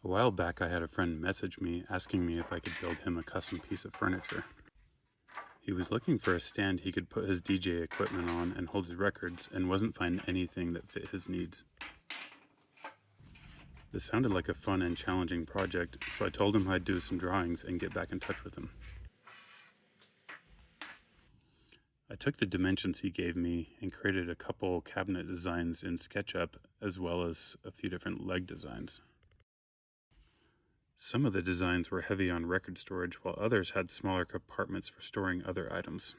A while back I had a friend message me asking me if I could build him a custom piece of furniture. He was looking for a stand he could put his DJ equipment on and hold his records, and wasn't finding anything that fit his needs. This sounded like a fun and challenging project, so I told him I'd do some drawings and get back in touch with him. I took the dimensions he gave me and created a couple cabinet designs in SketchUp, as well as a few different leg designs. Some of the designs were heavy on record storage, while others had smaller compartments for storing other items.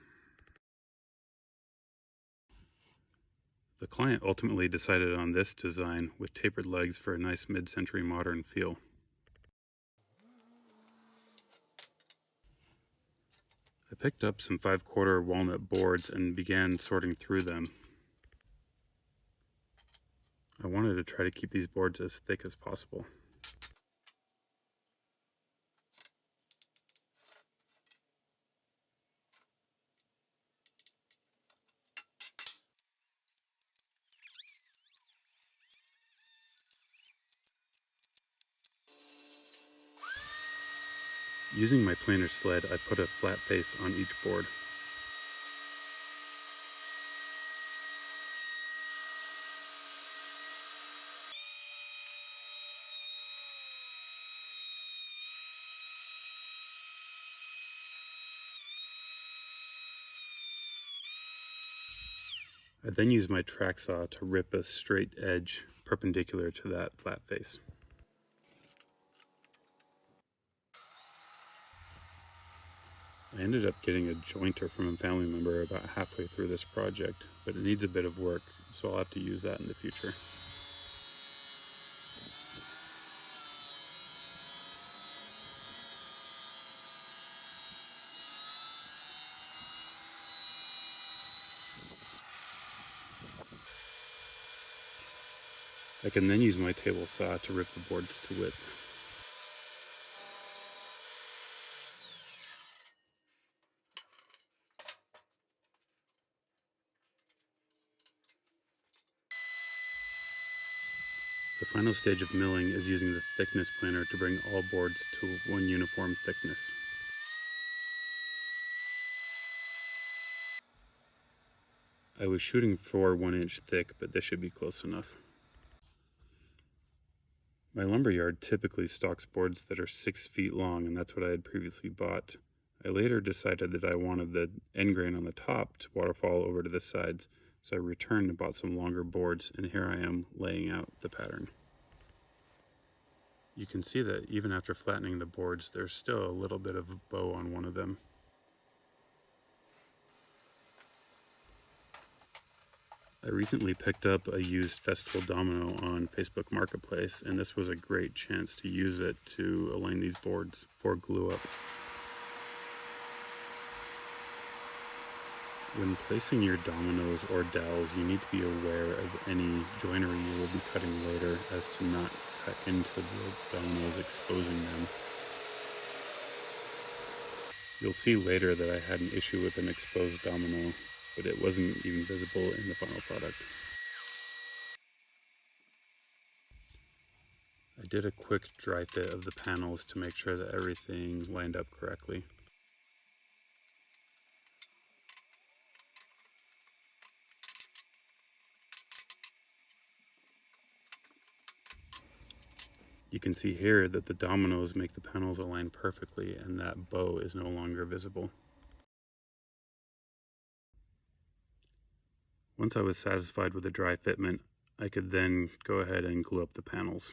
The client ultimately decided on this design with tapered legs for a nice mid-century modern feel. I picked up some 5/4 walnut boards and began sorting through them. I wanted to try to keep these boards as thick as possible. Using my planer sled, I put a flat face on each board. I then used my track saw to rip a straight edge perpendicular to that flat face. I ended up getting a jointer from a family member about halfway through this project, but it needs a bit of work, so I'll have to use that in the future. I can then use my table saw to rip the boards to width. The final stage of milling is using the thickness planer to bring all boards to one uniform thickness. I was shooting for 1 inch thick, but this should be close enough. My lumberyard typically stocks boards that are 6 feet long, and that's what I had previously bought. I later decided that I wanted the end grain on the top to waterfall over to the sides, so I returned and bought some longer boards, and here I am laying out the pattern. You can see that even after flattening the boards, there's still a little bit of a bow on one of them. I recently picked up a used Festoll domino on Facebook Marketplace, and this was a great chance to use it to align these boards for glue up. When placing your dominoes or dowels, you need to be aware of any joinery you will be cutting later, as to not cut into the dominoes, exposing them. You'll see later that I had an issue with an exposed domino, but it wasn't even visible in the final product. I did a quick dry fit of the panels to make sure that everything lined up correctly. You can see here that the dominoes make the panels align perfectly, and that bow is no longer visible. Once I was satisfied with the dry fitment, I could then go ahead and glue up the panels.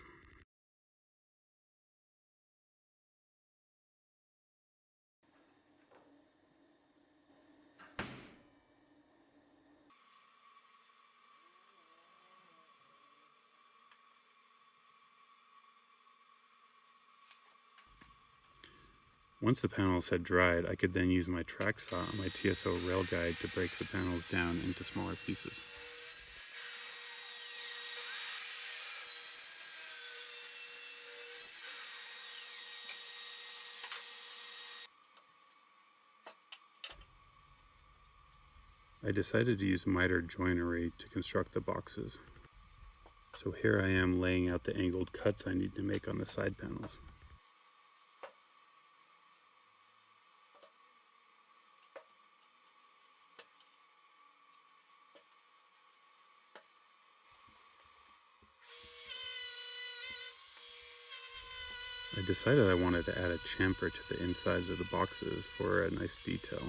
Once the panels had dried, I could then use my track saw on my TSO rail guide to break the panels down into smaller pieces. I decided to use miter joinery to construct the boxes. So here I am laying out the angled cuts I need to make on the side panels. I decided I wanted to add a chamfer to the insides of the boxes for a nice detail.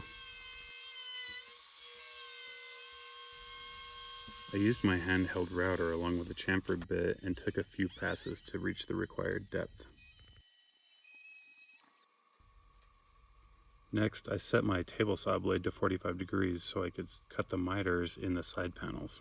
I used my handheld router along with the chamfer bit and took a few passes to reach the required depth. Next, I set my table saw blade to 45 degrees so I could cut the miters in the side panels.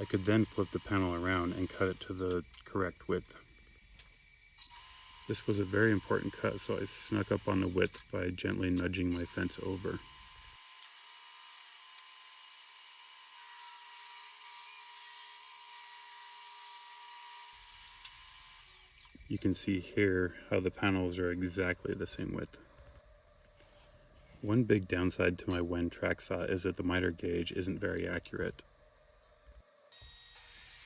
I could then flip the panel around and cut it to the correct width. This was a very important cut, so I snuck up on the width by gently nudging my fence over. You can see here how the panels are exactly the same width. One big downside to my Wen Track Saw is that the miter gauge isn't very accurate.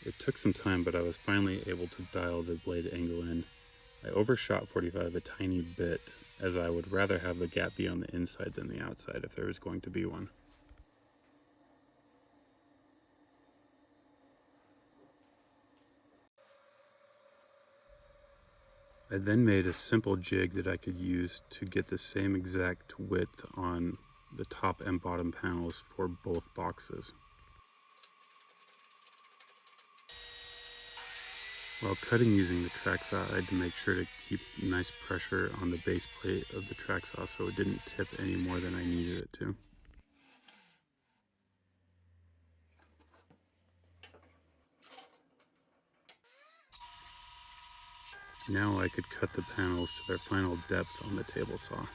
It took some time, but I was finally able to dial the blade angle in. I overshot 45 a tiny bit, as I would rather have the gap be on the inside than the outside if there was going to be one. I then made a simple jig that I could use to get the same exact width on the top and bottom panels for both boxes. While cutting using the track saw, I had to make sure to keep nice pressure on the base plate of the track saw so it didn't tip any more than I needed it to. Now I could cut the panels to their final depth on the table saw.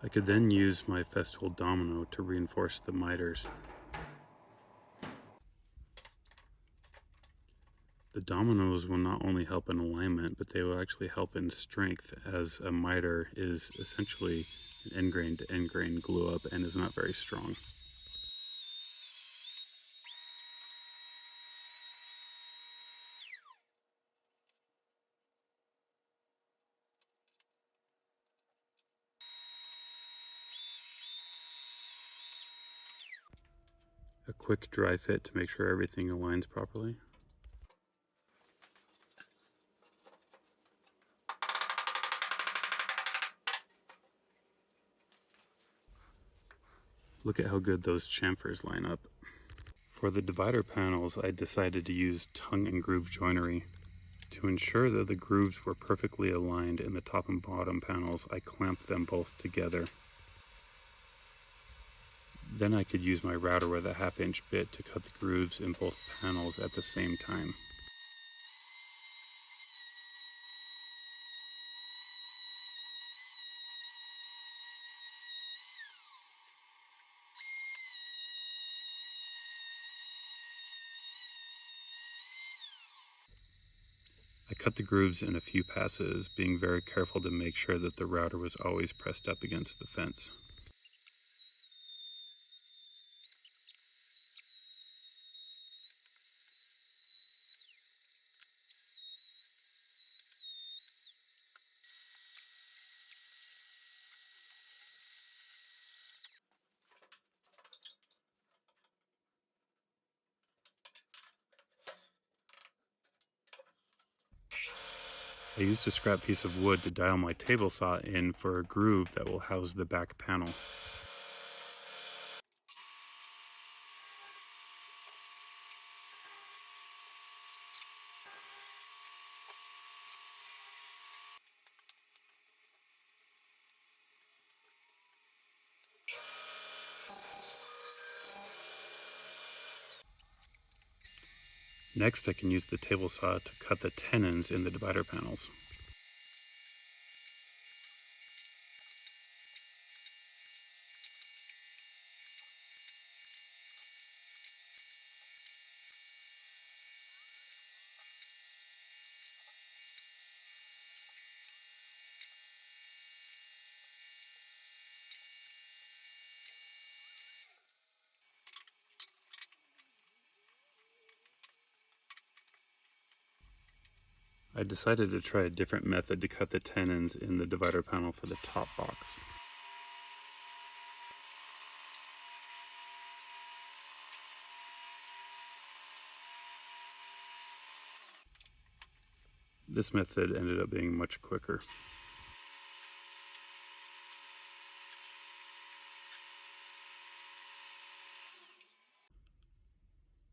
I could then use my Festoll domino to reinforce the miters. The dominoes will not only help in alignment, but they will actually help in strength, as a miter is essentially an end grain to end grain glue up and is not very strong. A quick dry fit to make sure everything aligns properly. Look at how good those chamfers line up. For the divider panels, I decided to use tongue and groove joinery. To ensure that the grooves were perfectly aligned in the top and bottom panels, I clamped them both together. Then I could use my router with a 1/2-inch bit to cut the grooves in both panels at the same time. I cut the grooves in a few passes, being very careful to make sure that the router was always pressed up against the fence. I used a scrap piece of wood to dial my table saw in for a groove that will house the back panel. Next, I can use the table saw to cut the tenons in the divider panels. I decided to try a different method to cut the tenons in the divider panel for the top box. This method ended up being much quicker.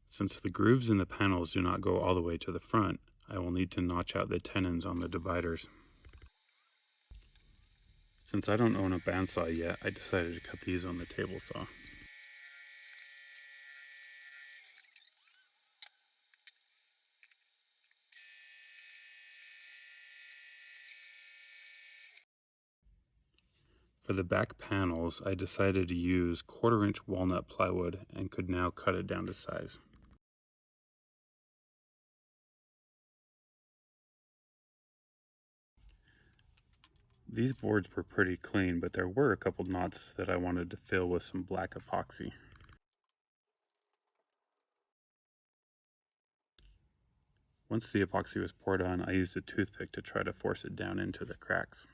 Since the grooves in the panels do not go all the way to the front, I will need to notch out the tenons on the dividers. Since I don't own a bandsaw yet, I decided to cut these on the table saw. For the back panels, I decided to use 1/4-inch walnut plywood and could now cut it down to size. These boards were pretty clean, but there were a couple knots that I wanted to fill with some black epoxy. Once the epoxy was poured on, I used a toothpick to try to force it down into the cracks.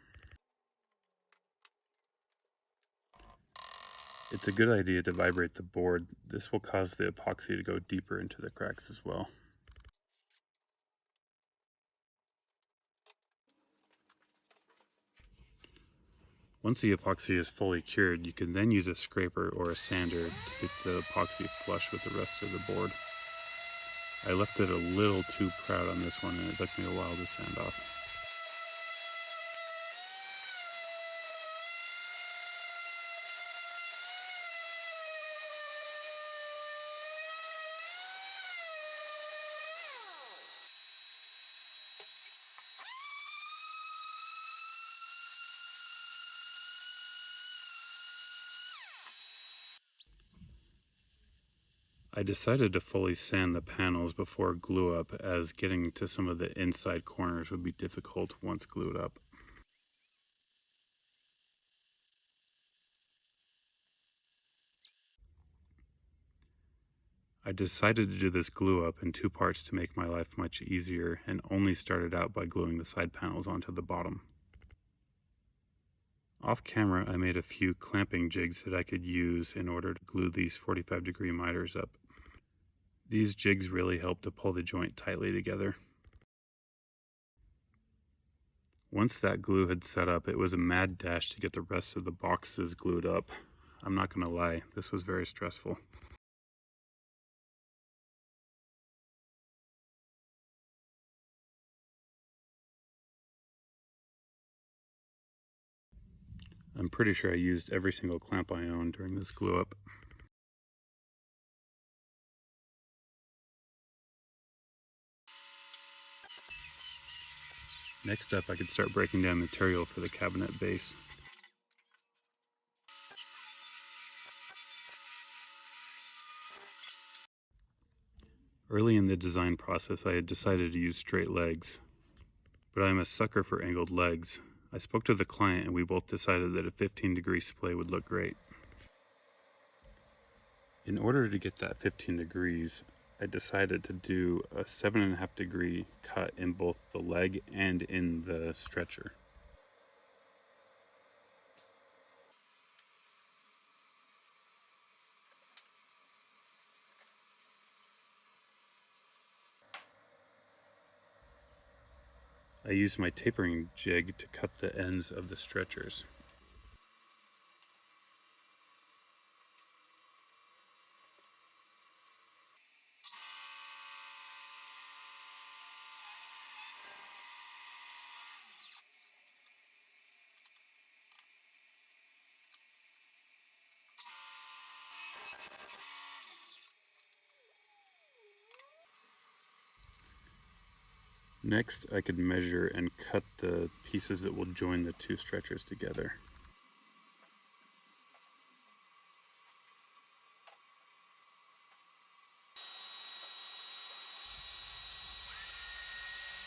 It's a good idea to vibrate the board. This will cause the epoxy to go deeper into the cracks as well. Once the epoxy is fully cured, you can then use a scraper or a sander to get the epoxy flush with the rest of the board. I left it a little too proud on this one, and it took me a while to sand off. I decided to fully sand the panels before glue up, as getting to some of the inside corners would be difficult once glued up. I decided to do this glue up in 2 parts to make my life much easier, and only started out by gluing the side panels onto the bottom. Off camera, I made a few clamping jigs that I could use in order to glue these 45-degree miters up. These jigs really help to pull the joint tightly together. Once that glue had set up, it was a mad dash to get the rest of the boxes glued up. I'm not gonna lie, this was very stressful. I'm pretty sure I used every single clamp I owned during this glue up. Next up, I could start breaking down material for the cabinet base. Early in the design process, I had decided to use straight legs, but I'm a sucker for angled legs. I spoke to the client and we both decided that a 15-degree splay would look great. In order to get that 15 degrees, I decided to do a 7.5-degree cut in both the leg and in the stretcher. I used my tapering jig to cut the ends of the stretchers. Next, I could measure and cut the pieces that will join the two stretchers together.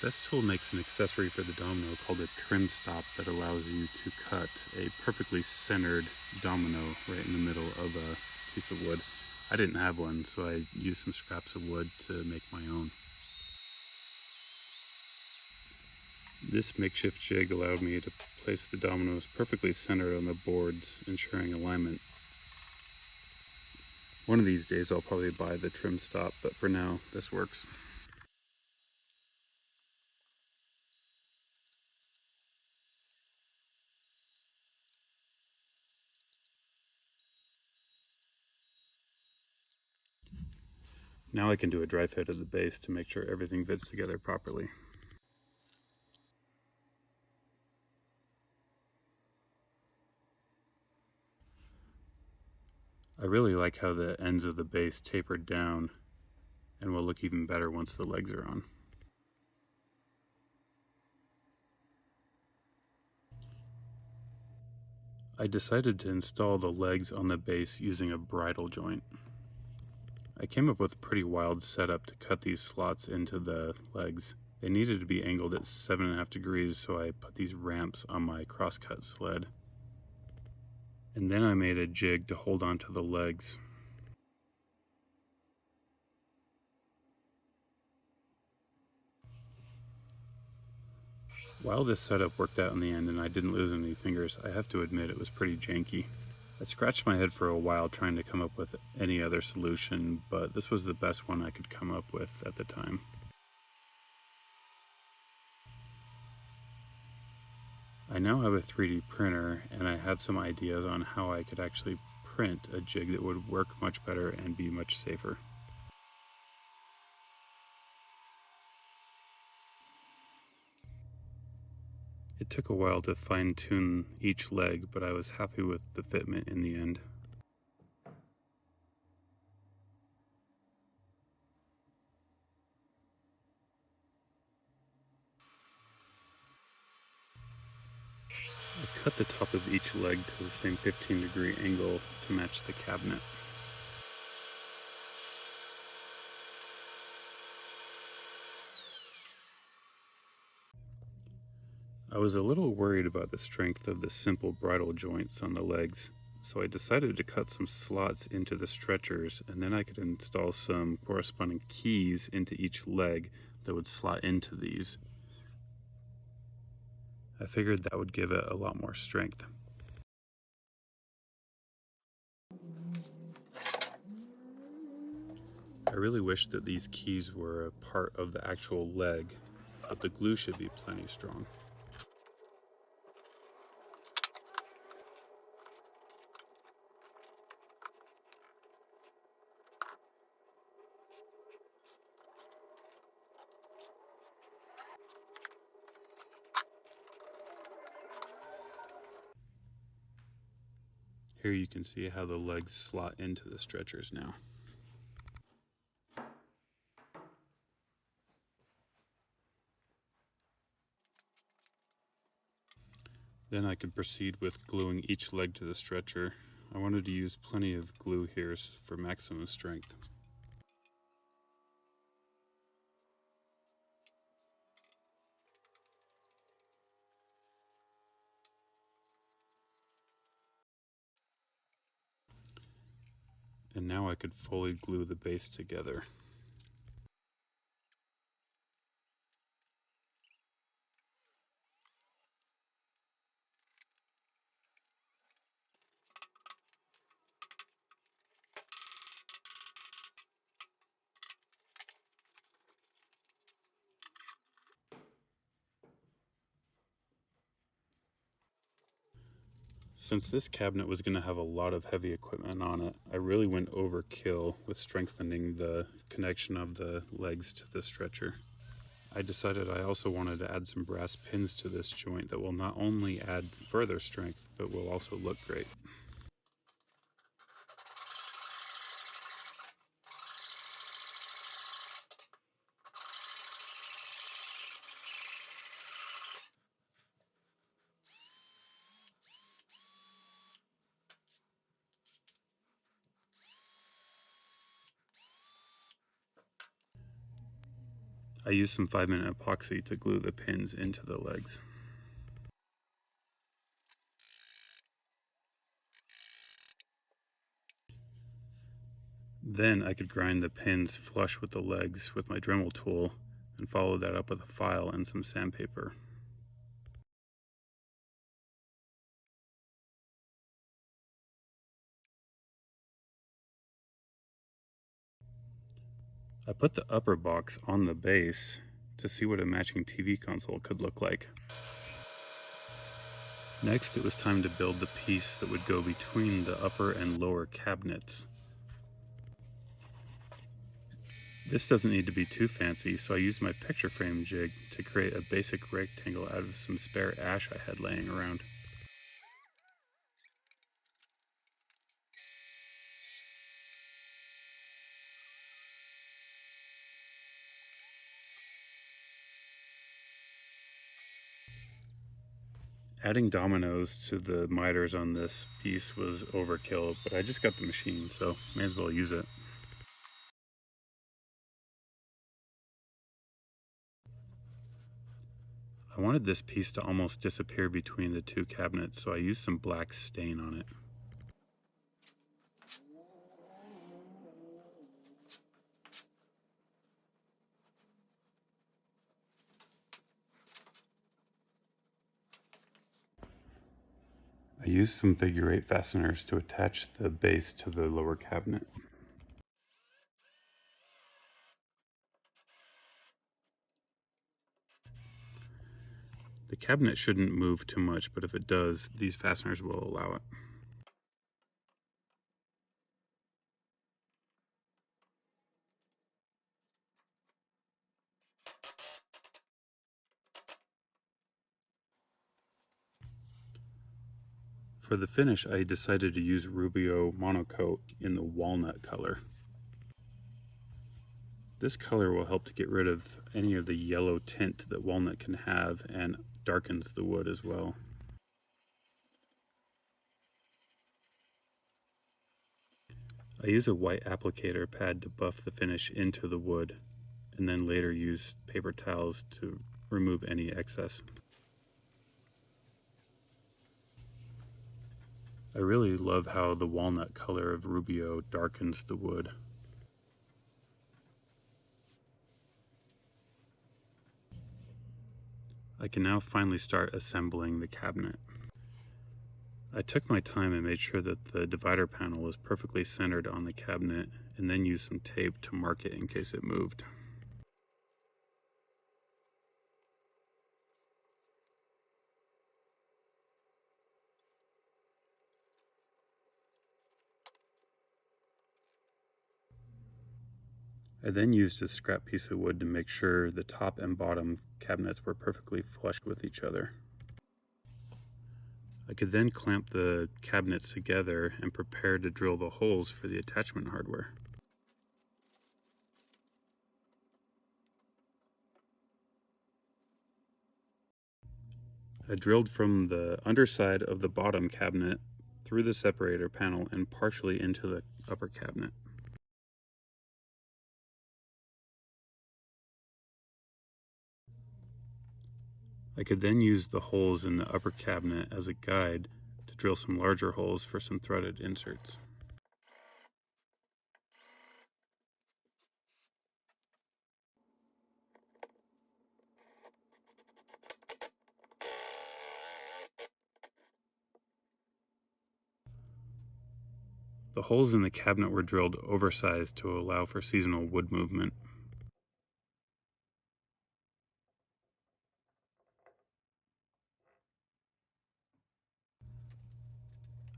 Festoll makes an accessory for the domino called a trim stop that allows you to cut a perfectly centered domino right in the middle of a piece of wood. I didn't have one, so I used some scraps of wood to make my own. This makeshift jig allowed me to place the dominoes perfectly centered on the boards, ensuring alignment. One of these days I'll probably buy the trim stop, but for now, this works. Now I can do a dry fit of the base to make sure everything fits together properly. I really like how the ends of the base tapered down and will look even better once the legs are on. I decided to install the legs on the base using a bridle joint. I came up with a pretty wild setup to cut these slots into the legs. They needed to be angled at 7.5 degrees, so I put these ramps on my crosscut sled. And then I made a jig to hold onto the legs. While this setup worked out in the end and I didn't lose any fingers, I have to admit it was pretty janky. I scratched my head for a while trying to come up with any other solution, but this was the best one I could come up with at the time. I now have a 3D printer and I have some ideas on how I could actually print a jig that would work much better and be much safer. It took a while to fine-tune each leg, but I was happy with the fitment in the end. I cut the top of each leg to the same 15-degree angle to match the cabinet. I was a little worried about the strength of the simple bridle joints on the legs, so I decided to cut some slots into the stretchers, and then I could install some corresponding keys into each leg that would slot into these. I figured that would give it a lot more strength. I really wish that these keys were a part of the actual leg, but the glue should be plenty strong. Here you can see how the legs slot into the stretchers now. Then I could proceed with gluing each leg to the stretcher. I wanted to use plenty of glue here for maximum strength. And now I could fully glue the base together. Since this cabinet was going to have a lot of heavy equipment on it, I really went overkill with strengthening the connection of the legs to the stretcher. I decided I also wanted to add some brass pins to this joint that will not only add further strength, but will also look great. I used some 5-minute epoxy to glue the pins into the legs. Then I could grind the pins flush with the legs with my Dremel tool and follow that up with a file and some sandpaper. I put the upper box on the base to see what a matching TV console could look like. Next, it was time to build the piece that would go between the upper and lower cabinets. This doesn't need to be too fancy, so I used my picture frame jig to create a basic rectangle out of some spare ash I had laying around. Adding dominoes to the miters on this piece was overkill, but I just got the machine, so may as well use it. I wanted this piece to almost disappear between the two cabinets, so I used some black stain on it. I used some figure 8 fasteners to attach the base to the lower cabinet. The cabinet shouldn't move too much, but if it does, these fasteners will allow it. For the finish, I decided to use Rubio monocoat in the walnut color. This color will help to get rid of any of the yellow tint that walnut can have and darkens the wood as well. I use a white applicator pad to buff the finish into the wood, and then later use paper towels to remove any excess. I really love how the walnut color of Rubio darkens the wood. I can now finally start assembling the cabinet. I took my time and made sure that the divider panel was perfectly centered on the cabinet, and then used some tape to mark it in case it moved. I then used a scrap piece of wood to make sure the top and bottom cabinets were perfectly flush with each other. I could then clamp the cabinets together and prepare to drill the holes for the attachment hardware. I drilled from the underside of the bottom cabinet through the separator panel and partially into the upper cabinet. I could then use the holes in the upper cabinet as a guide to drill some larger holes for some threaded inserts. The holes in the cabinet were drilled oversized to allow for seasonal wood movement.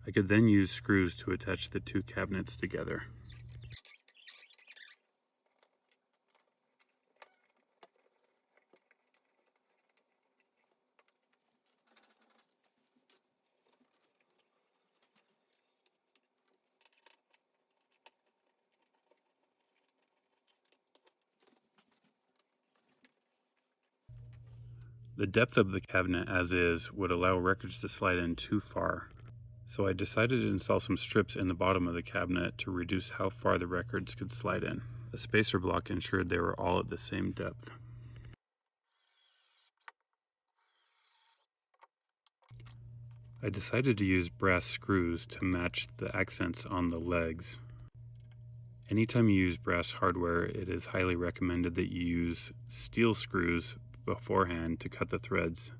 I could then use screws to attach the two cabinets together. The depth of the cabinet as is would allow records to slide in too far, so I decided to install some strips in the bottom of the cabinet to reduce how far the records could slide in. A spacer block ensured they were all at the same depth. I decided to use brass screws to match the accents on the legs. Anytime you use brass hardware, it is highly recommended that you use steel screws beforehand to cut the threads.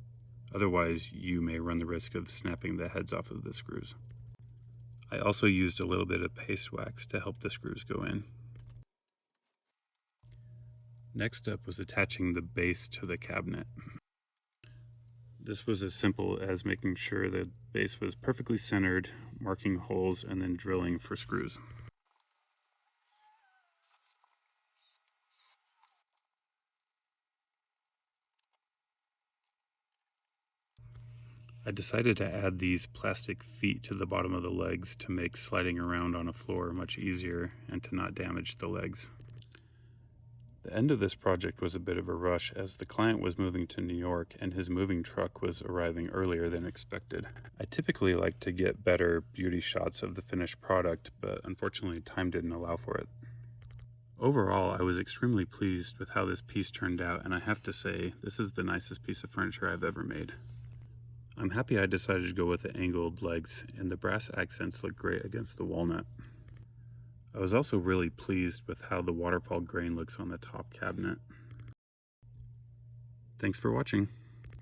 Otherwise, you may run the risk of snapping the heads off of the screws. I also used a little bit of paste wax to help the screws go in. Next up was attaching the base to the cabinet. This was as simple as making sure the base was perfectly centered, marking holes, and then drilling for screws. I decided to add these plastic feet to the bottom of the legs to make sliding around on a floor much easier and to not damage the legs. The end of this project was a bit of a rush as the client was moving to New York and his moving truck was arriving earlier than expected. I typically like to get better beauty shots of the finished product, but unfortunately time didn't allow for it. Overall, I was extremely pleased with how this piece turned out, and I have to say, this is the nicest piece of furniture I've ever made. I'm happy I decided to go with the angled legs, and the brass accents look great against the walnut. I was also really pleased with how the waterfall grain looks on the top cabinet. Thanks for watching.